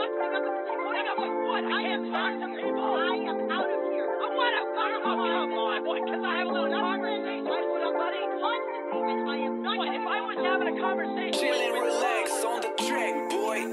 What? I can't talk to people. I am out of here. What? Come on, boy, because I have a little conversation with somebody. Constantly, and I am not. What? If I was having a conversation. Chill and relax on the track, boy.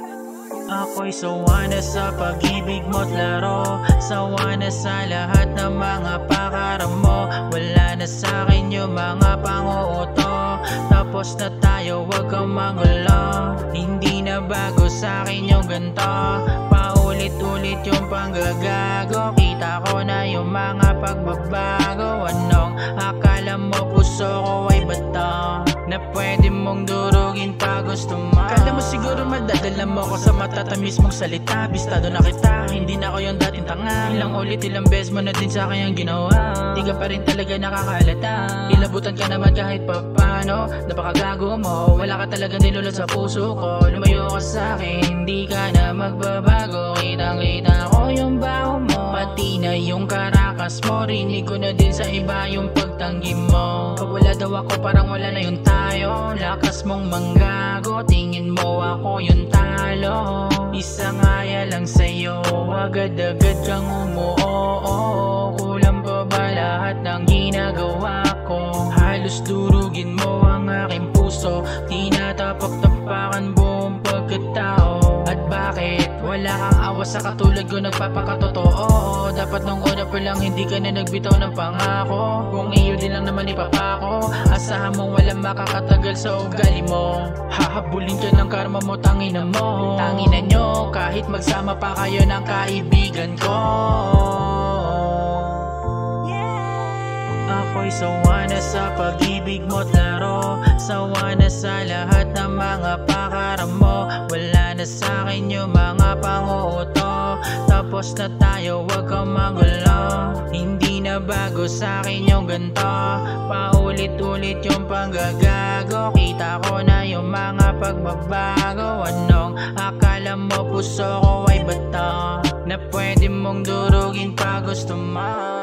Ako'y sawa na sa pag-ibig mo't laro, sawa na sa lahat ng mga pakaram mo. Wala na sa'kin yung mga panguuto, tapos na tayo, wag kang mangulo. Hindi na bago sa'kin yung ganto, paulit-ulit yung panggagago. Kita ko na yung mga pagbabago. Anong akala mo puso ko ay bato na pwede mong durugin pa gusto mo? Kala mo siguro madadala mo ko sa matatamis mong salita. Bistado na kita, hindi na ako yung dating tanga. Ilang ulit, ilang beses mo na din sa'kin ang ginawa. Di ka pa rin talaga nakakalata. Ilabutan ka naman kahit papano. Napakagago mo, wala ka talaga nilulot sa puso ko. Lumayo ka sa'kin, hindi ka na magbabago. Kitang-kita ko yung baho mo, pati na yung karakas mo. Rinig ko na din sa iba yung pagtanggi mo. Wala daw ako, parang wala na yung tayo. Lakas mong manggago, tingin mo ako yung talo. Isang aya lang sa'yo, agad-agad kang umuoo. Kulang pa ba lahat ng ginagawa ko? Halos durugin mo ang aking puso, tinatapak-tapakan buong pagkatao. At bakit wala kang awa sa katulad ko nagpapakatotoo? Dapat nung una pa lang hindi ka na nagbitaw ng pangako. Kung iyo din lang naman ipapako, asahan mong walang makakatagal sa ugali mo. Hahabulin ka ng karma mo, tangina mo. Tangina nyo, kahit magsama pa kayo ng kaibigan ko. Ako'y sawa na sa pag-ibig mo't laro, sawa na sa lahat ng mga pakaram mo. Wala na sa'kin yung mga panguuto, tapos na tayo, wag kang magulo. Hindi na bago sa'kin yung ganto, paulit-ulit yung panggagago. Kita ko na yung mga pagbabago. Anong akala mo puso ko ay bato na pwede mong durugin pa gusto mo?